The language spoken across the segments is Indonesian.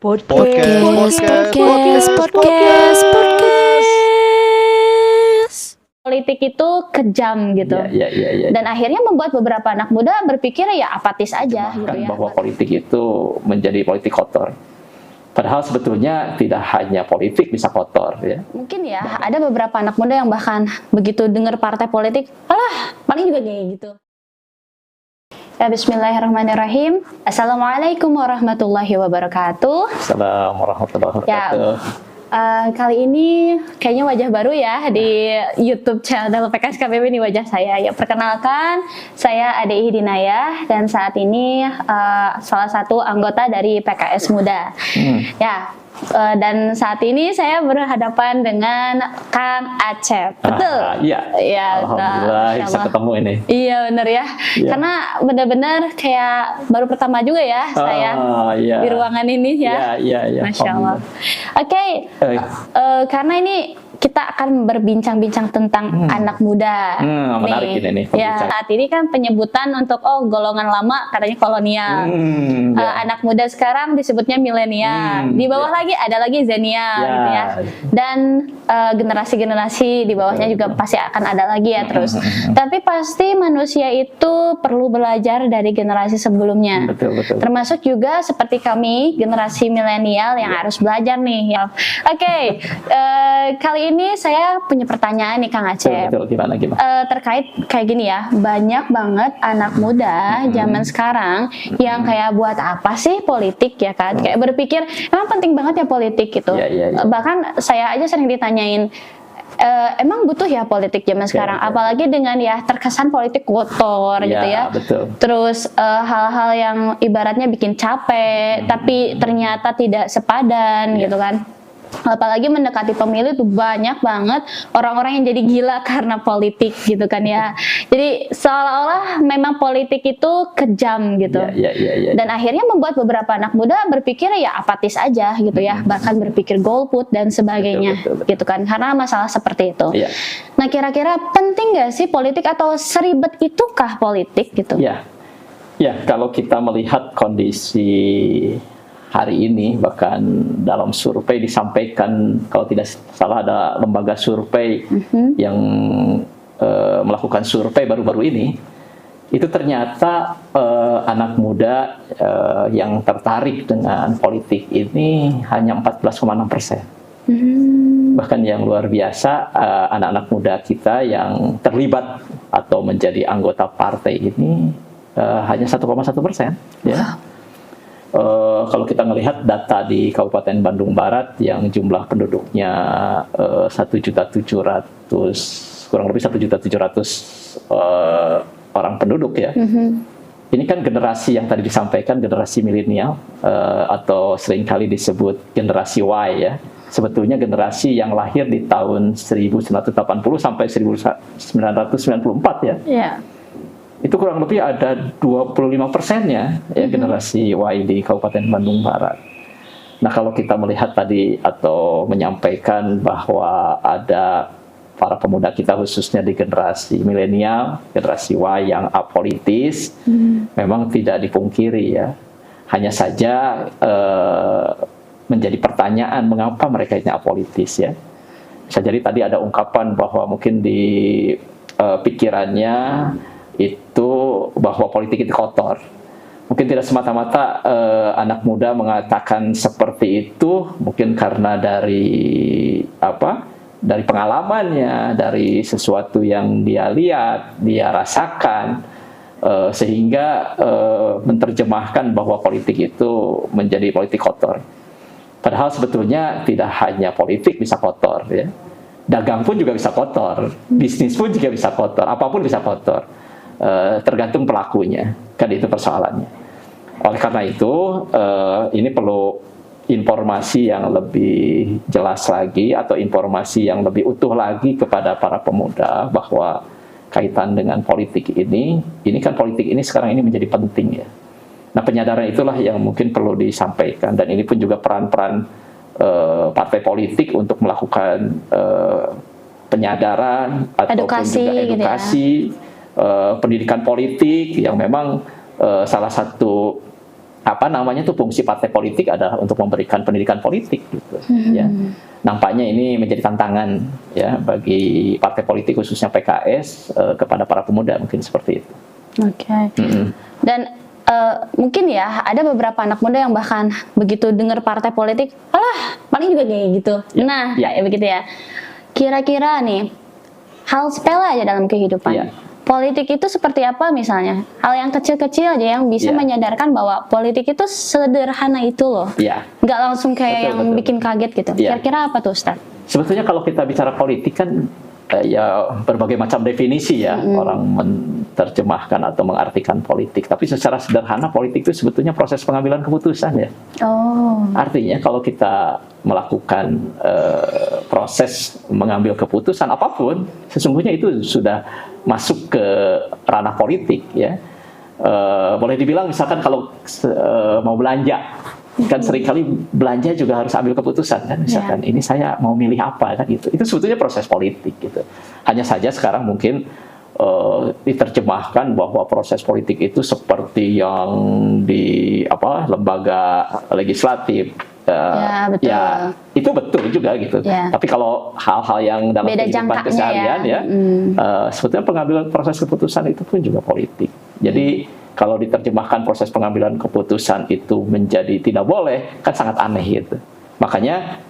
Podcast. Politik itu kejam gitu. Dan akhirnya membuat beberapa anak muda berpikir ya apatis aja gitu ya. Bahwa politik itu menjadi politik kotor. Padahal sebetulnya tidak hanya politik bisa kotor ya. Mungkin ya ada beberapa anak muda yang bahkan begitu dengar partai politik, alah paling juga kayak gitu. Ya, bismillahirrahmanirrahim. Assalamualaikum warahmatullahi wabarakatuh. Assalamualaikum warahmatullahi wabarakatuh. Kali ini kayaknya wajah baru ya di YouTube channel PKS KBB, ini wajah saya. Ya, perkenalkan, saya Ade Hidinayah dan saat ini salah satu anggota dari PKS Muda. Ya, dan saat ini saya berhadapan dengan Kang Acep. Betul? Iya. Ya, alhamdulillah bisa ketemu ini. Iya benar ya. Karena benar-benar kayak baru pertama juga ya saya di ruangan ini ya. Iya. Masya Allah. Oke. Karena ini kita akan berbincang-bincang tentang anak muda. Menarik ini nih. Ya, saat ini kan penyebutan untuk golongan lama katanya kolonial. Anak muda sekarang disebutnya milenial. Di bawah lagi ada lagi zenial gitu ya. Dan generasi-generasi di bawahnya juga pasti akan ada lagi ya terus. Tapi pasti manusia itu perlu belajar dari generasi sebelumnya. Betul. Termasuk juga seperti kami generasi milenial yang harus belajar nih ya. Oke, kali ini saya punya pertanyaan nih Kang Acep. Gimana? Terkait kayak gini ya, banyak banget anak muda zaman sekarang yang kayak buat apa sih politik ya kan? Kayak berpikir emang penting banget ya politik gitu. Bahkan saya aja sering ditanyain, emang butuh ya politik zaman sekarang? Apalagi dengan ya terkesan politik kotor gitu ya. Betul. Terus hal-hal yang ibaratnya bikin capek, tapi ternyata tidak sepadan gitu kan. Apalagi mendekati pemilu tuh banyak banget orang-orang yang jadi gila karena politik gitu kan ya. Jadi seolah-olah memang politik itu kejam gitu. Dan akhirnya membuat beberapa anak muda berpikir ya apatis aja gitu ya. Bahkan berpikir golput dan sebagainya gitu kan. Karena masalah seperti itu. Nah, kira-kira penting gak sih politik atau seribet itukah politik gitu? Ya, kalau kita melihat kondisi hari ini, bahkan dalam survei disampaikan, kalau tidak salah ada lembaga survei yang melakukan survei baru-baru ini, itu ternyata anak muda yang tertarik dengan politik ini hanya 14,6%. Bahkan yang luar biasa, anak-anak muda kita yang terlibat atau menjadi anggota partai ini hanya 1,1%. Ya. Kalau kita melihat data di Kabupaten Bandung Barat yang jumlah penduduknya 1.700.000, kurang lebih 1.700.000 orang penduduk ya. Ini kan generasi yang tadi disampaikan, generasi milenial atau seringkali disebut generasi Y ya. Sebetulnya generasi yang lahir di tahun 1980 sampai 1994 ya. Itu kurang lebih ada 25%-nya ya generasi Y di Kabupaten Bandung Barat. Nah, kalau kita melihat tadi atau menyampaikan bahwa ada para pemuda kita khususnya di generasi milenial, generasi Y yang apolitis, memang tidak dipungkiri ya. Hanya saja menjadi pertanyaan mengapa mereka ini apolitis ya. Bisa jadi tadi ada ungkapan bahwa mungkin di pikirannya itu bahwa politik itu kotor. Mungkin tidak semata-mata anak muda mengatakan seperti itu, mungkin karena dari pengalamannya, dari sesuatu yang dia lihat, dia rasakan, sehingga menerjemahkan bahwa politik itu menjadi politik kotor. Padahal sebetulnya tidak hanya politik bisa kotor ya. Dagang pun juga bisa kotor, bisnis pun juga bisa kotor, apapun bisa kotor. Tergantung pelakunya, kan itu persoalannya. Oleh karena itu, ini perlu informasi yang lebih jelas lagi atau informasi yang lebih utuh lagi kepada para pemuda bahwa kaitan dengan politik ini kan politik ini sekarang ini menjadi penting ya. Nah, penyadaran itulah yang mungkin perlu disampaikan, dan ini pun juga peran-peran partai politik untuk melakukan penyadaran ataupun juga edukasi. Pendidikan politik yang memang salah satu apa namanya tuh fungsi partai politik adalah untuk memberikan pendidikan politik gitu ya. Nampaknya ini menjadi tantangan ya bagi partai politik khususnya PKS kepada para pemuda, mungkin seperti itu. Oke. Dan mungkin ya ada beberapa anak muda yang bahkan begitu dengar partai politik, alah paling juga kayak gitu. Nah, kayak begitu ya. Kira-kira nih hal sepele aja dalam kehidupan. Politik itu seperti apa misalnya? Hal yang kecil-kecil aja yang bisa menyadarkan bahwa politik itu sederhana itu loh. Nggak langsung kayak yang bikin kaget gitu. Kira-kira apa tuh, Ustaz? Sebetulnya kalau kita bicara politik kan ya berbagai macam definisi ya orang menerjemahkan atau mengartikan politik. Tapi secara sederhana politik itu sebetulnya proses pengambilan keputusan ya. Artinya kalau kita melakukan proses mengambil keputusan apapun, sesungguhnya itu sudah masuk ke ranah politik ya. Boleh dibilang misalkan kalau mau belanja, kan seringkali belanja juga harus ambil keputusan kan, misalkan ini saya mau milih apa kan gitu. Itu sebetulnya proses politik gitu. Hanya saja sekarang mungkin diterjemahkan bahwa proses politik itu seperti yang di lembaga legislatif. Betul. Ya itu betul juga gitu. Tapi kalau hal-hal yang dalam kehidupan keseharian sebetulnya pengambilan proses keputusan itu pun juga politik. Jadi kalau diterjemahkan proses pengambilan keputusan itu menjadi tidak boleh, kan sangat aneh gitu. Makanya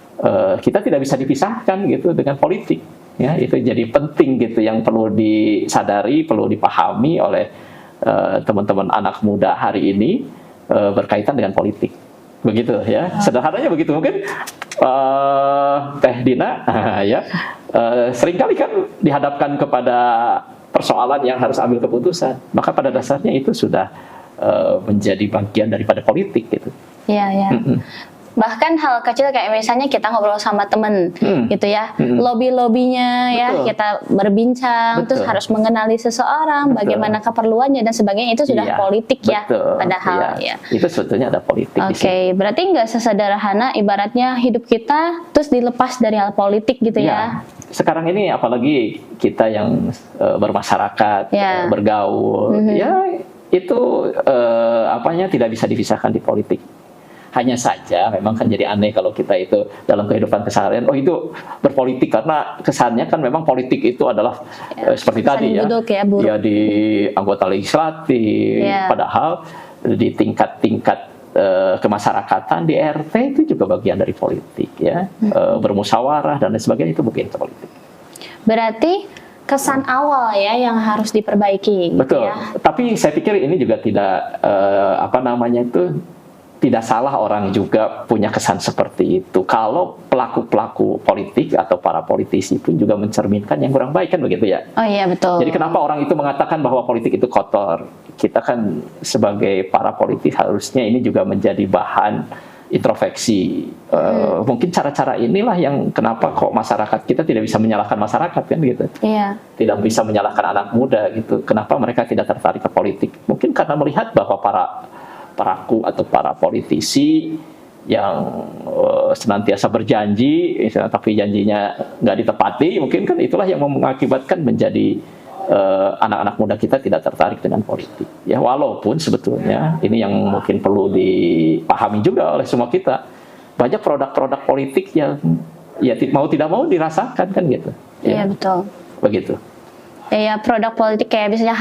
kita tidak bisa dipisahkan gitu dengan politik. Ya, itu jadi penting gitu yang perlu disadari, perlu dipahami oleh teman-teman anak muda hari ini berkaitan dengan politik. Begitu ya, sederhananya begitu. Mungkin Teh Dina seringkali kan dihadapkan kepada persoalan yang harus ambil keputusan, maka pada dasarnya itu sudah menjadi bagian daripada politik gitu. Bahkan hal kecil kayak misalnya kita ngobrol sama temen gitu ya, lobby-lobbynya ya, kita berbincang, terus harus mengenali seseorang, bagaimana keperluannya dan sebagainya, itu sudah politik ya, padahal ya. Itu sebetulnya ada politik. Oke, berarti nggak sesederhana ibaratnya hidup kita terus dilepas dari hal politik gitu ya. Sekarang ini apalagi kita yang bermasyarakat, bergaul, ya itu tidak bisa dipisahkan di politik. Hanya saja memang kan jadi aneh kalau kita itu dalam kehidupan keseharian, itu berpolitik, karena kesannya kan memang politik itu adalah seperti tadi ya di anggota legislatif, padahal di tingkat-tingkat kemasyarakatan di RT itu juga bagian dari politik ya, bermusyawarah dan lain sebagainya itu bagian politik. Berarti kesan awal ya yang harus diperbaiki. Betul. Ya. Tapi saya pikir ini juga tidak tidak salah orang juga punya kesan seperti itu. Kalau pelaku-pelaku politik atau para politisi pun juga mencerminkan yang kurang baik, kan begitu ya? Oh iya, betul. Jadi kenapa orang itu mengatakan bahwa politik itu kotor? Kita kan sebagai para politik harusnya ini juga menjadi bahan introspeksi. Mungkin cara-cara inilah yang kenapa kok masyarakat kita tidak bisa menyalahkan masyarakat, kan gitu. Tidak bisa menyalahkan anak muda gitu. Kenapa mereka tidak tertarik ke politik? Mungkin karena melihat bahwa paraku atau para politisi yang senantiasa berjanji, tapi janjinya nggak ditepati, mungkin kan itulah yang mengakibatkan menjadi anak-anak muda kita tidak tertarik dengan politik. Ya, walaupun sebetulnya ini yang mungkin perlu dipahami juga oleh semua kita, banyak produk-produk politik yang mau tidak mau dirasakan, kan gitu. Iya, betul. Begitu. Ya, produk politik kayak misalnya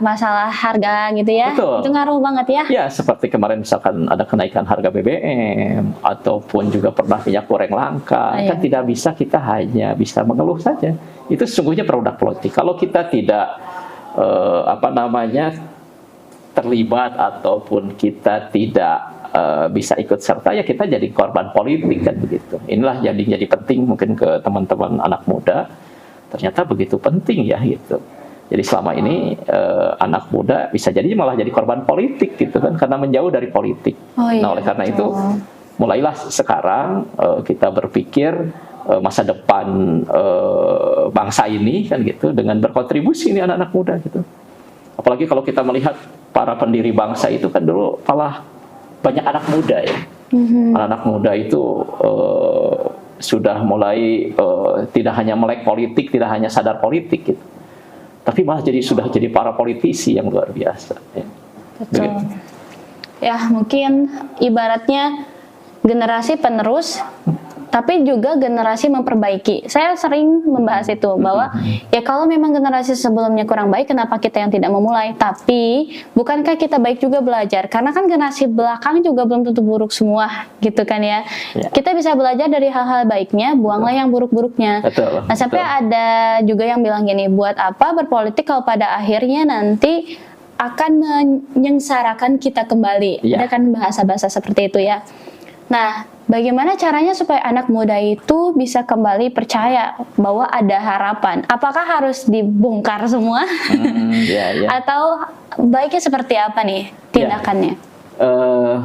masalah harga gitu ya. Betul. Itu ngaruh banget ya. Ya, seperti kemarin misalkan ada kenaikan harga BBM ataupun juga pernah minyak goreng langka, kan tidak bisa kita hanya bisa mengeluh saja. Itu sesungguhnya produk politik. Kalau kita tidak terlibat ataupun kita tidak bisa ikut serta, ya kita jadi korban politik, kan begitu. Inilah jadi penting mungkin ke teman-teman anak muda. Ternyata begitu penting ya gitu. Jadi selama ini anak muda bisa jadi malah jadi korban politik gitu kan, karena menjauh dari politik. Nah, oleh karena itu mulailah sekarang kita berpikir masa depan bangsa ini, kan gitu, dengan berkontribusi ini anak-anak muda gitu. Apalagi kalau kita melihat para pendiri bangsa itu kan dulu malah banyak anak muda ya. Anak-anak muda itu sudah mulai tidak hanya melek politik, tidak hanya sadar politik gitu, tapi malah sudah jadi para politisi yang luar biasa ya. Betul. ya mungkin ibaratnya generasi penerus tapi juga generasi memperbaiki. Saya sering membahas itu bahwa ya kalau memang generasi sebelumnya kurang baik, kenapa kita yang tidak memulai? Tapi bukankah kita baik juga belajar? Karena kan generasi belakang juga belum tentu buruk semua, gitu kan ya. Kita bisa belajar dari hal-hal baiknya, buanglah yang buruk-buruknya. Nah sampai ada juga yang bilang gini, buat apa berpolitik kalau pada akhirnya nanti akan menyengsarakan kita kembali. Ada kan bahasa-bahasa seperti itu ya. Nah, bagaimana caranya supaya anak muda itu bisa kembali percaya bahwa ada harapan? Apakah harus dibongkar semua? Atau baiknya seperti apa nih tindakannya?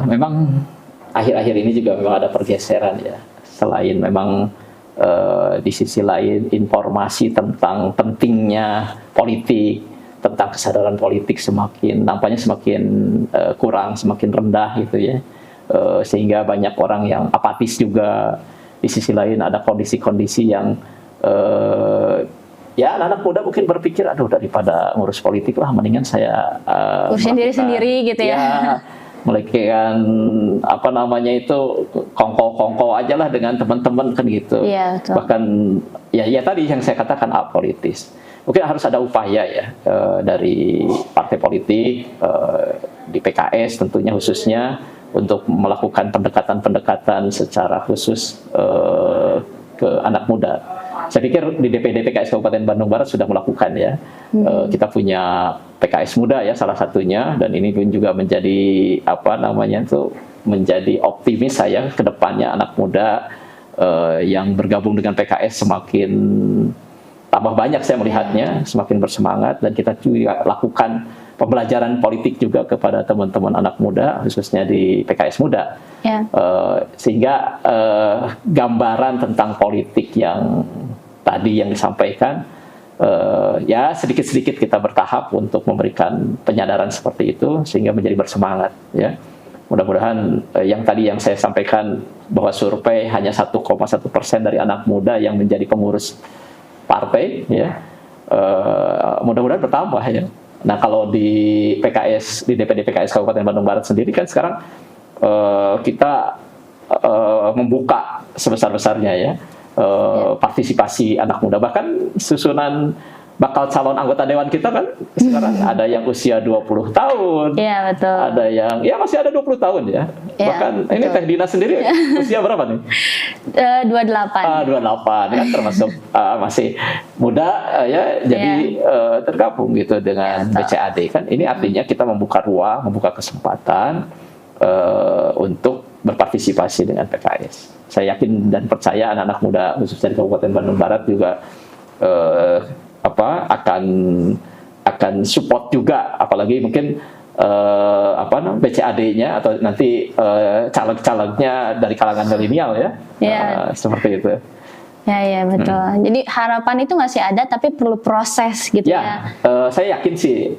Memang akhir-akhir ini juga memang ada pergeseran ya. Selain memang di sisi lain informasi tentang pentingnya politik, tentang kesadaran politik nampaknya semakin kurang, semakin rendah gitu ya. Sehingga banyak orang yang apatis juga. Di sisi lain ada kondisi-kondisi yang ya anak-anak muda mungkin berpikir, aduh daripada ngurus politik lah mendingan saya urusin diri sendiri gitu ya. Melakukan apa namanya itu kongko-kongko aja lah dengan teman-teman kan gitu. Bahkan ya tadi yang saya katakan apolitis. Mungkin harus ada upaya ya dari partai politik di PKS tentunya khususnya untuk melakukan pendekatan-pendekatan secara khusus ke anak muda. Saya pikir di DPD PKS Kabupaten Bandung Barat sudah melakukan ya. Kita punya PKS muda ya salah satunya, dan ini pun juga menjadi apa namanya itu menjadi optimis saya ke depannya anak muda yang bergabung dengan PKS semakin tambah banyak saya melihatnya, semakin bersemangat, dan kita juga lakukan pembelajaran politik juga kepada teman-teman anak muda khususnya di PKS muda, sehingga gambaran tentang politik yang tadi yang disampaikan ya sedikit-sedikit kita bertahap untuk memberikan penyadaran seperti itu sehingga menjadi bersemangat ya. Mudah-mudahan yang tadi yang saya sampaikan bahwa survei hanya 1,1% dari anak muda yang menjadi pengurus partai ya, mudah-mudahan bertambah ya. Nah kalau di PKS, di DPD PKS Kabupaten Bandung Barat sendiri kan sekarang kita membuka sebesar-besarnya ya partisipasi anak muda. Bahkan susunan bakal calon anggota dewan kita kan sekarang ada yang usia 20 tahun, betul. Ada yang ya masih ada 20 tahun ya. Bahkan ini Teh Dina sendiri usia berapa nih? 28. 28 kan termasuk masih muda ya, jadi tergabung gitu dengan BCAD kan. Ini artinya kita membuka ruang, membuka kesempatan untuk berpartisipasi dengan PKS. Saya yakin dan percaya anak-anak muda khususnya di Kabupaten Bandung Barat juga akan support juga, apalagi mungkin BCAD-nya atau nanti caleg-calegnya dari kalangan milenial ya, seperti itu. Ya betul. Jadi harapan itu masih ada, tapi perlu proses gitu ya. Saya yakin sih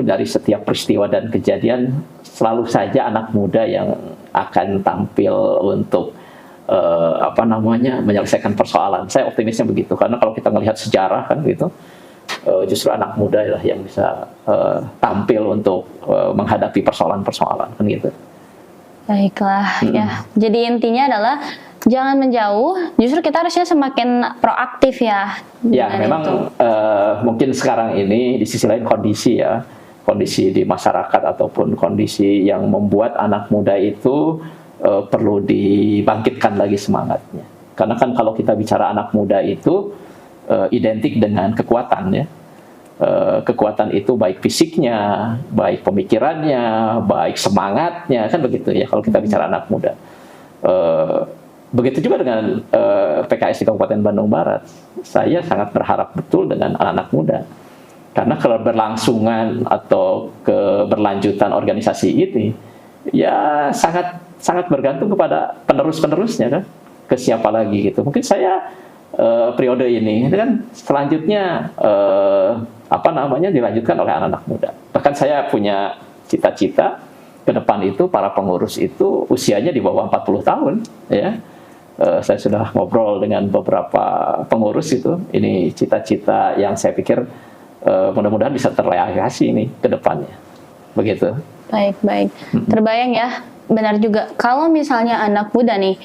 dari setiap peristiwa dan kejadian selalu saja anak muda yang akan tampil untuk menyelesaikan persoalan. Saya optimisnya begitu, karena kalau kita melihat sejarah kan gitu, justru anak muda lah yang bisa tampil untuk menghadapi persoalan-persoalan kan gitu. Baiklah ya. Jadi intinya adalah jangan menjauh, justru kita harusnya semakin proaktif ya. Ya memang mungkin sekarang ini di sisi lain kondisi di masyarakat ataupun kondisi yang membuat anak muda itu perlu dibangkitkan lagi semangatnya. Karena kan kalau kita bicara anak muda itu identik dengan kekuatan ya. Kekuatan itu baik fisiknya, baik pemikirannya, baik semangatnya, kan begitu ya kalau kita bicara anak muda. Begitu juga dengan PKS di Kabupaten Bandung Barat. Saya sangat berharap betul dengan anak-anak muda. Karena keberlangsungan atau keberlanjutan organisasi ini ya sangat bergantung kepada penerus-penerusnya kan, ke siapa lagi gitu. Mungkin saya periode ini kan selanjutnya dilanjutkan oleh anak-anak muda. Bahkan saya punya cita-cita ke depan itu para pengurus itu usianya di bawah 40 tahun ya. Saya sudah ngobrol dengan beberapa pengurus itu. Ini cita-cita yang saya pikir mudah-mudahan bisa terrealisasi ini ke depannya. Begitu. Baik. Terbayang ya, benar juga. Kalau misalnya anak muda nih,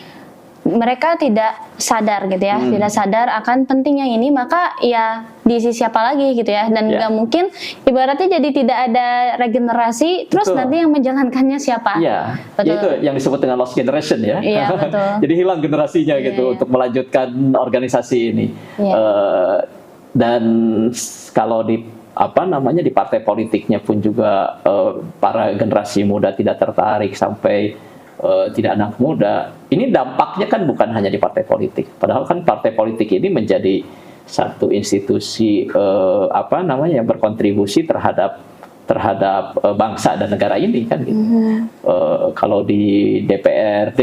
mereka tidak sadar gitu ya, tidak sadar akan pentingnya ini, maka ya diisi siapa lagi gitu ya, dan nggak mungkin ibaratnya jadi tidak ada regenerasi, terus Betul. nanti yang menjalankannya siapa? Iya, Betul. itu yang disebut dengan lost generation ya. Iya, betul. Jadi hilang generasinya gitu Iya. untuk melanjutkan organisasi ini. Iya. Dan kalau di di partai politiknya pun juga para generasi muda tidak tertarik sampai tidak anak muda. Ini dampaknya kan bukan hanya di partai politik. Padahal kan partai politik ini menjadi satu institusi yang berkontribusi terhadap bangsa dan negara ini kan gitu. Kalau di DPR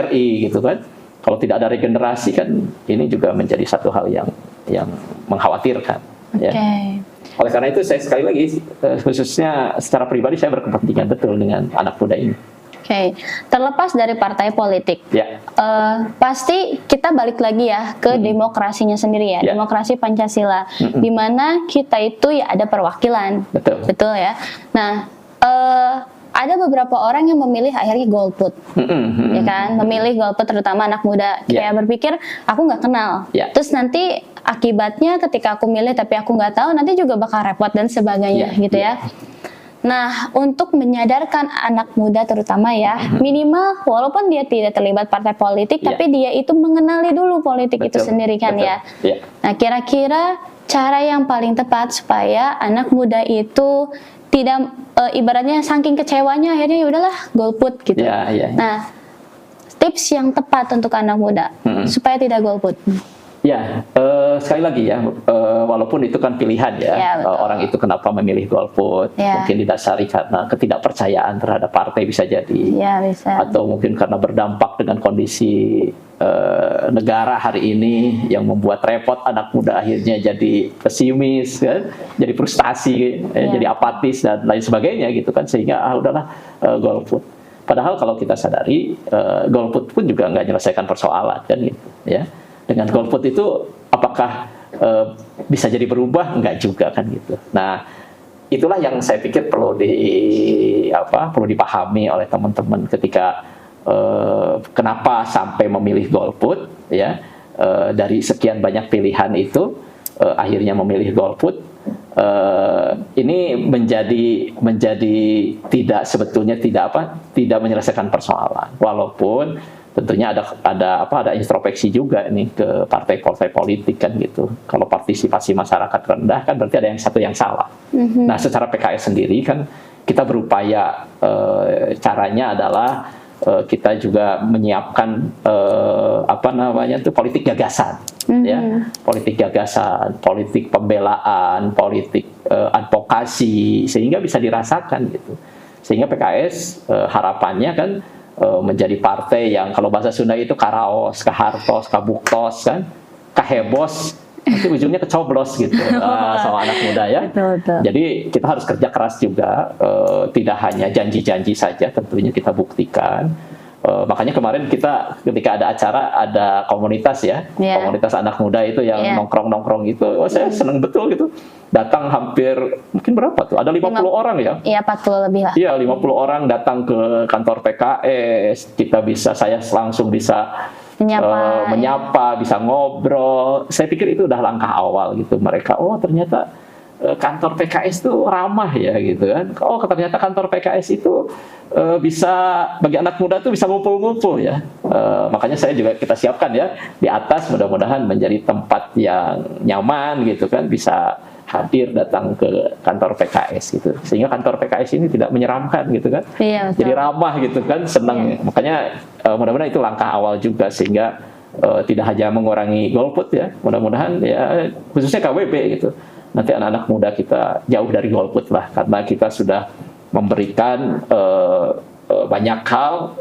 RI gitu kan, kalau tidak ada regenerasi kan ini juga menjadi satu hal yang mengkhawatirkan. Oke. Ya. Oleh karena itu saya sekali lagi khususnya secara pribadi saya berkepentingan betul dengan anak muda ini. Oke. Terlepas dari partai politik, Ya. pasti kita balik lagi ya ke demokrasinya sendiri ya, Ya. demokrasi Pancasila, di mana kita itu ya ada perwakilan, Betul. ya. Nah, ada beberapa orang yang memilih akhirnya golput, ya kan, memilih golput terutama anak muda, kayak berpikir aku nggak kenal, terus nanti akibatnya ketika aku milih tapi aku nggak tahu, nanti juga bakal repot dan sebagainya, gitu ya. Nah, untuk menyadarkan anak muda terutama ya, minimal walaupun dia tidak terlibat partai politik, tapi dia itu mengenali dulu politik itu sendiri kan ya. Nah, kira-kira cara yang paling tepat supaya anak muda itu tidak ibaratnya saking kecewanya akhirnya ya udahlah golput gitu. Nah, tips yang tepat untuk anak muda supaya tidak golput. Ya, sekali lagi ya, walaupun itu kan pilihan ya, orang itu kenapa memilih golput, mungkin didasari karena ketidakpercayaan terhadap partai bisa jadi, atau mungkin karena berdampak dengan kondisi negara hari ini yang membuat repot anak muda akhirnya jadi pesimis, kan? Jadi frustasi, jadi apatis dan lain sebagainya gitu kan, sehingga udahlah golput. Padahal kalau kita sadari golput pun juga nggak menyelesaikan persoalan kan gitu ya. Dengan golput itu apakah bisa jadi berubah? Enggak juga kan gitu. Nah, itulah yang saya pikir perlu dipahami oleh teman-teman ketika kenapa sampai memilih golput ya. Dari sekian banyak pilihan itu akhirnya memilih golput. Ini menjadi tidak menyelesaikan persoalan, walaupun tentunya ada introspeksi juga nih ke partai-partai politik kan gitu. Kalau partisipasi masyarakat rendah kan berarti ada satu yang salah. Nah, secara PKS sendiri kan kita berupaya caranya adalah kita juga menyiapkan politik gagasan, ya, politik gagasan, politik pembelaan, politik advokasi, sehingga bisa dirasakan gitu. Sehingga PKS harapannya kan menjadi partai yang kalau bahasa Sunda itu karaos, kahartos, kabuktos kan, kahebos, nanti ujungnya kecoblos gitu sama anak muda ya. Betul. Jadi kita harus kerja keras juga, tidak hanya janji-janji saja, tentunya kita buktikan. Makanya kemarin kita ketika ada acara, ada komunitas ya, komunitas anak muda itu yang nongkrong-nongkrong itu, saya senang betul gitu. Datang hampir, mungkin berapa tuh? Ada 50 orang ya? Iya, 40 lebih lah. Iya, 50 orang datang ke kantor PKS. Saya langsung bisa menyapa, bisa ngobrol. Saya pikir itu udah langkah awal gitu. Mereka, ternyata kantor PKS itu ramah ya gitu kan. Ternyata kantor PKS itu bisa bagi anak muda tuh bisa ngumpul-ngumpul ya. Makanya kita siapkan ya di atas, mudah-mudahan menjadi tempat yang nyaman gitu kan, bisa hadir datang ke kantor PKS gitu, sehingga kantor PKS ini tidak menyeramkan gitu kan, jadi ramah gitu kan, senang. Makanya mudah-mudahan itu langkah awal juga, sehingga tidak hanya mengurangi golput ya, mudah-mudahan ya khususnya KWB gitu, nanti anak-anak muda kita jauh dari golput lah, karena kita sudah memberikan banyak hal,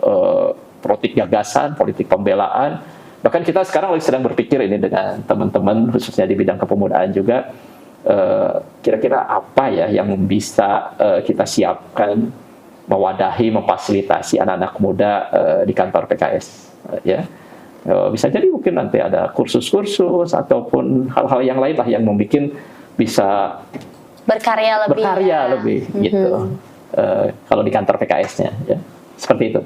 politik gagasan, politik pembelaan. Bahkan kita sekarang sedang berpikir ini dengan teman-teman khususnya di bidang kepemudaan juga, kira-kira apa ya yang bisa kita siapkan mewadahi, memfasilitasi anak-anak muda di kantor PKS ya. Bisa jadi mungkin nanti ada kursus-kursus ataupun hal-hal yang lain lah yang membuat bisa berkarya lebih gitu. kalau di kantor PKS-nya, ya. Seperti itu.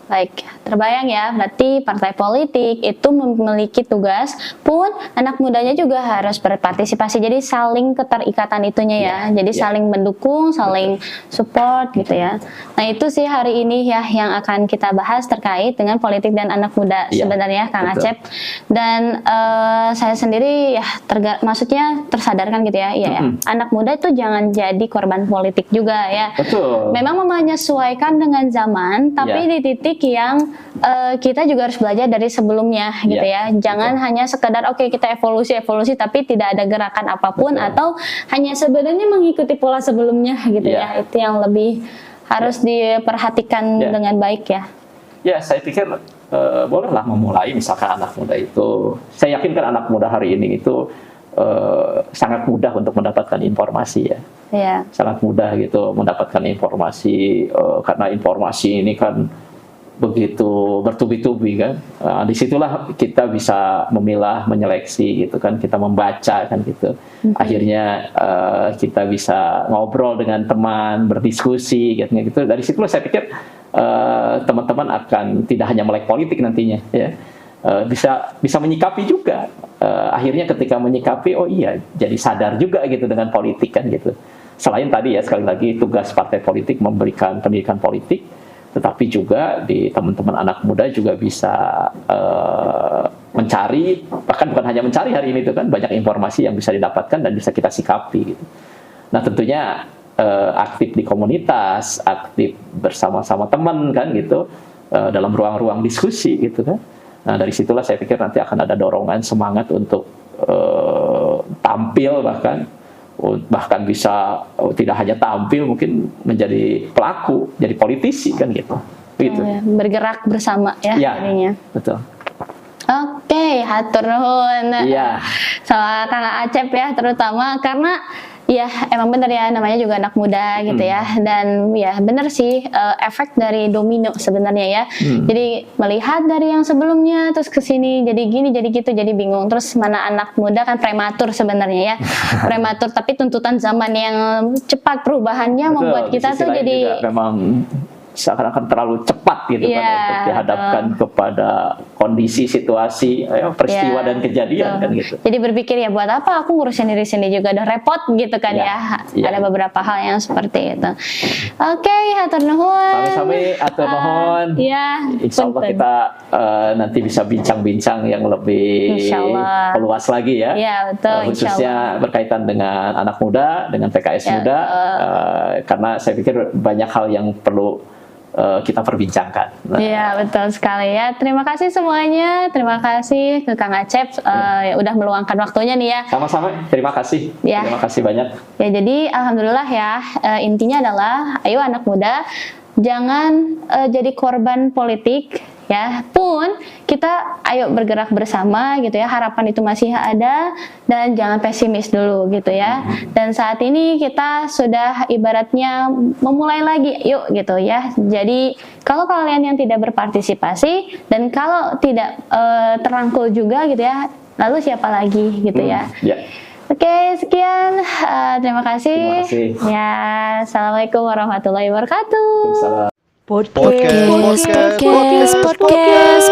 Baik, terbayang ya, berarti partai politik itu memiliki tugas, pun anak mudanya juga harus berpartisipasi. Jadi saling keterikatan itunya ya. Jadi saling mendukung, saling support gitu ya. Nah itu sih hari ini ya yang akan kita bahas terkait dengan politik dan anak muda sebenarnya, Kang Acep. Dan saya sendiri ya maksudnya tersadarkan gitu ya, ya, anak muda itu jangan jadi korban politik juga ya. Betul. Memang menyesuaikan dengan zaman, tapi di titik yang kita juga harus belajar dari sebelumnya gitu ya. Jangan hanya sekedar oke kita evolusi tapi tidak ada gerakan apapun atau hanya sebenarnya mengikuti pola sebelumnya gitu ya. Itu yang lebih harus diperhatikan dengan baik ya. Ya, saya pikir bolehlah memulai misalkan anak muda itu. Saya yakin kan anak muda hari ini itu sangat mudah untuk mendapatkan informasi ya. Sangat mudah gitu mendapatkan informasi karena informasi ini kan begitu bertubi-tubi kan, disitulah kita bisa memilah, menyeleksi gitu kan, kita membaca kan gitu, akhirnya kita bisa ngobrol dengan teman, berdiskusi gitu. Dari situlah saya pikir teman-teman akan tidak hanya melek politik nantinya ya, bisa menyikapi juga, akhirnya ketika menyikapi oh iya jadi sadar juga gitu dengan politik kan gitu. Selain tadi ya sekali lagi tugas partai politik memberikan pendidikan politik, tetapi juga di teman-teman anak muda juga bisa mencari, bahkan bukan hanya mencari hari ini itu kan, banyak informasi yang bisa didapatkan dan bisa kita sikapi gitu. Nah tentunya aktif di komunitas, aktif bersama-sama teman kan gitu, dalam ruang-ruang diskusi gitu kan. Nah dari situlah saya pikir nanti akan ada dorongan semangat untuk tampil, bahkan bisa tidak hanya tampil, mungkin menjadi pelaku, jadi politisi kan gitu. Bergerak bersama ya jadinya. Betul. Oke, hatur nuhun. Sama Kang Acep ya, terutama karena ya emang bener ya namanya juga anak muda gitu ya, dan ya bener sih efek dari domino sebenarnya ya. Jadi melihat dari yang sebelumnya terus ke sini jadi gini jadi gitu jadi bingung, terus mana anak muda kan prematur sebenarnya ya. Prematur tapi tuntutan zaman yang cepat perubahannya membuat kita tuh jadi memang seakan-akan terlalu cepat gitu kan untuk dihadapkan kepada kondisi, situasi, peristiwa dan kejadian kan gitu. Jadi berpikir ya buat apa aku ngurusin diri sendiri juga udah repot gitu kan ya. Ada beberapa hal yang seperti itu. Oke, hatur nuhun. Sami-sami hatur nuhun. Insya Allah kita nanti bisa bincang-bincang yang lebih luas lagi ya. Betul. Khususnya berkaitan dengan anak muda, dengan PKS muda, karena saya pikir banyak hal yang perlu kita perbincangkan. Iya betul sekali ya. Terima kasih semuanya. Terima kasih ke Kang Acep udah meluangkan waktunya nih ya. Sama-sama. Terima kasih. Terima kasih banyak. Ya jadi alhamdulillah ya, intinya adalah ayo anak muda jangan jadi korban politik ya, pun kita ayo bergerak bersama gitu ya, harapan itu masih ada dan jangan pesimis dulu gitu ya. Dan saat ini kita sudah ibaratnya memulai lagi yuk gitu ya. Jadi kalau kalian yang tidak berpartisipasi dan kalau tidak terangkul juga gitu ya, lalu siapa lagi gitu ya. Oke, sekian. Terima kasih. Ya, assalamualaikum warahmatullahi wabarakatuh. Waalaikumsalam. Podcast.